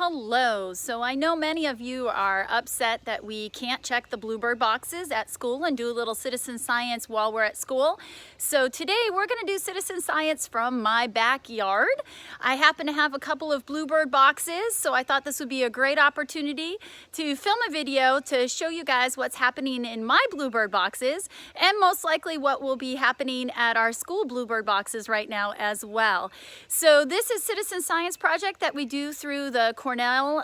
Hello. So I know many of you are upset that we can't check the Bluebird boxes at school and do a little citizen science while we're at school. So today we're going to do citizen science from my backyard. I happen to have a couple of Bluebird boxes, so I thought this would be a great opportunity to film a video to show you guys what's happening in my Bluebird boxes and most likely what will be happening at our school Bluebird boxes right now as well. So this is citizen science project that we do through the Cornell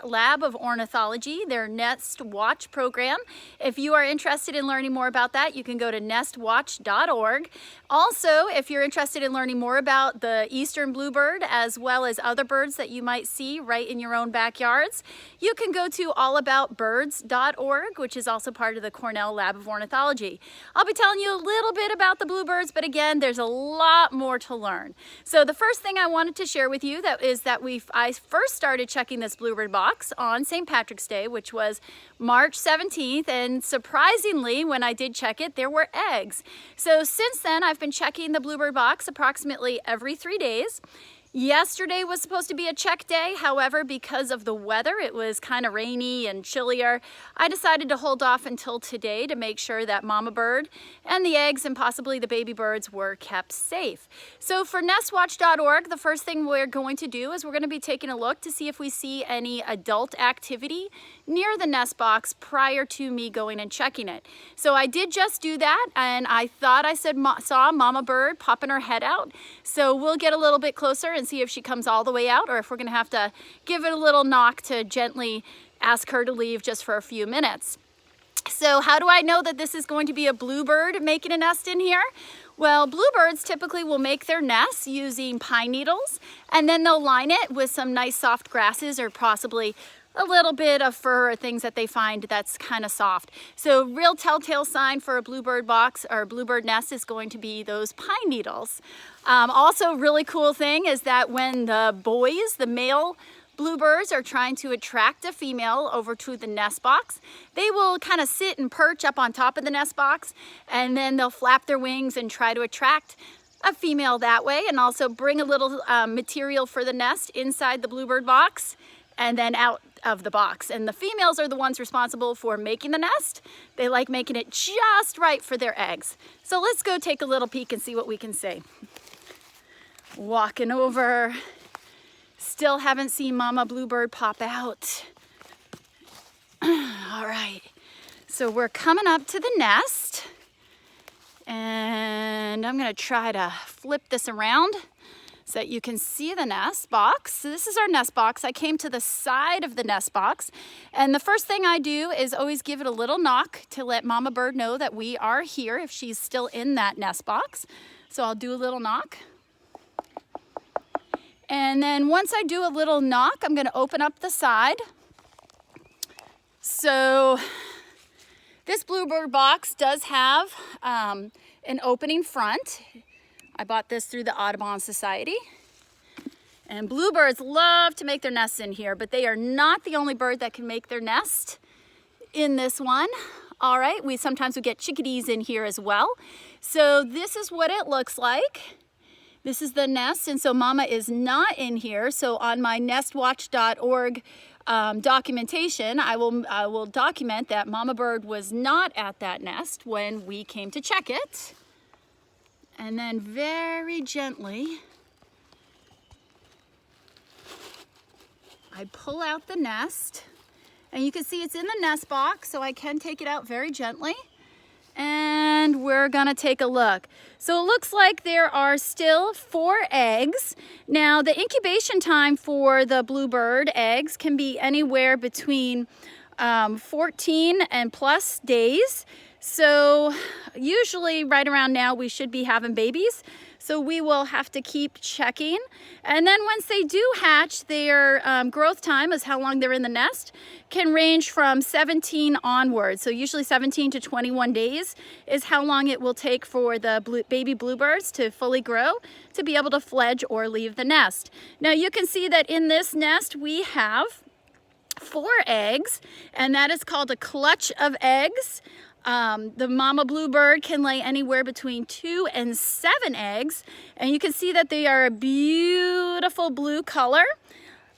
Lab of Ornithology, their Nest Watch program. If you are interested in learning more about that, you can go to nestwatch.org. Also, if you're interested in learning more about the eastern bluebird as well as other birds that you might see right in your own backyards, you can go to allaboutbirds.org, which is also part of the Cornell Lab of Ornithology. I'll be telling you a little bit about the bluebirds, but again, there's a lot more to learn. So the first thing I wanted to share with you is that I first started checking this Bluebird box on St. Patrick's Day, which was March 17th, and surprisingly, when I did check it, there were eggs. So since then, I've been checking the Bluebird box approximately every 3 days. Yesterday was supposed to be a check day. However, because of the weather, it was kind of rainy and chillier. I decided to hold off until today to make sure that mama bird and the eggs and possibly the baby birds were kept safe. So for nestwatch.org, the first thing we're going to do is we're going to be taking a look to see if we see any adult activity near the nest box prior to me going and checking it. So I did just do that, and I thought I saw mama bird popping her head out. So we'll get a little bit closer and see if she comes all the way out or if we're going to have to give it a little knock to gently ask her to leave just for a few minutes. So how do I know that this is going to be a bluebird making a nest in here? Well, bluebirds typically will make their nests using pine needles, and then they'll line it with some nice soft grasses or possibly a little bit of fur or things that they find that's kind of soft. So real telltale sign for a bluebird box or bluebird nest is going to be those pine needles. Also, really cool thing is that when the boys, the male bluebirds, are trying to attract a female over to the nest box, they will kind of sit and perch up on top of the nest box, and then they'll flap their wings and try to attract a female that way, and also bring a little material for the nest inside the bluebird box and then out of the box. And the females are the ones responsible for making the nest. They like making it just right for their eggs. So let's go take a little peek and see what we can see. Walking over. Still haven't seen mama bluebird pop out. All right, so we're coming up to the nest, and I'm gonna try to flip this around so that you can see the nest box. So this is our nest box. I came to the side of the nest box, and the first thing I do is always give it a little knock to let mama bird know that we are here if she's still in that nest box. So I'll do a little knock. And then once I do a little knock, I'm gonna open up the side. So this bluebird box does have an opening front. I bought this through the Audubon Society. And bluebirds love to make their nests in here, but they are not the only bird that can make their nest in this one. All right, sometimes we get chickadees in here as well. So this is what it looks like. This is the nest, and so mama is not in here. So on my nestwatch.org documentation, I will document that mama bird was not at that nest when we came to check it. And then very gently, I pull out the nest, and you can see it's in the nest box, so I can take it out very gently. And we're gonna take a look. So it looks like there are still 4 eggs. Now the incubation time for the bluebird eggs can be anywhere between 14 and plus days. So usually right around now we should be having babies. So we will have to keep checking. And then once they do hatch, their growth time, is how long they're in the nest, can range from 17 onwards. So usually 17 to 21 days is how long it will take for the baby bluebirds to fully grow to be able to fledge or leave the nest. Now you can see that in this nest we have 4 eggs, and that is called a clutch of eggs. The mama bluebird can lay anywhere between 2 and 7 eggs, and you can see that they are a beautiful blue color.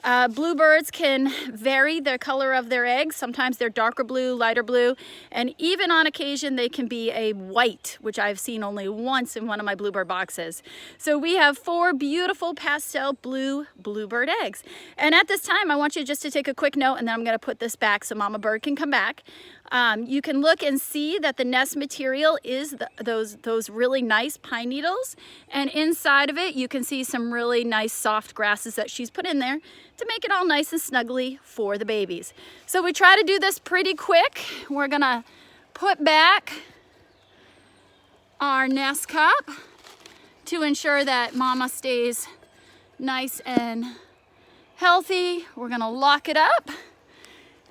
Bluebirds can vary the color of their eggs. Sometimes they're darker blue, lighter blue, and even on occasion they can be a white, which I've seen only once in one of my Bluebird boxes. So we have 4 beautiful pastel blue Bluebird eggs. And at this time, I want you just to take a quick note, and then I'm going to put this back so Mama Bird can come back. You can look and see that the nest material is those really nice pine needles, and inside of it you can see some really nice soft grasses that she's put in there to make it all nice and snuggly for the babies. So we try to do this pretty quick. We're gonna put back our nest cup to ensure that Mama stays nice and healthy. We're gonna lock it up.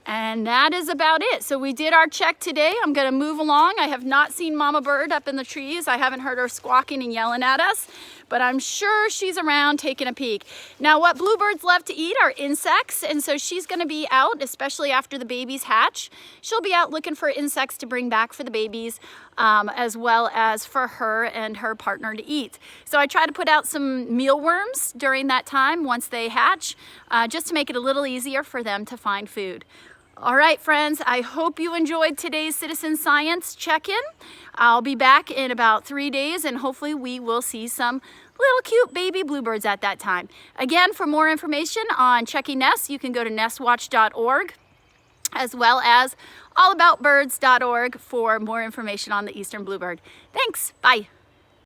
And that is about it. So we did our check today. I'm gonna move along. I have not seen Mama Bird up in the trees. I haven't heard her squawking and yelling at us, but I'm sure she's around taking a peek. Now, what bluebirds love to eat are insects, and so she's gonna be out, especially after the babies hatch. She'll be out looking for insects to bring back for the babies, as well as for her and her partner to eat. So I try to put out some mealworms during that time once they hatch, just to make it a little easier for them to find food. All right, friends, I hope you enjoyed today's Citizen Science check-in. I'll be back in about 3 days, and hopefully we will see some little cute baby bluebirds at that time. Again, for more information on checking nests, you can go to nestwatch.org, as well as allaboutbirds.org for more information on the eastern bluebird. Thanks, bye.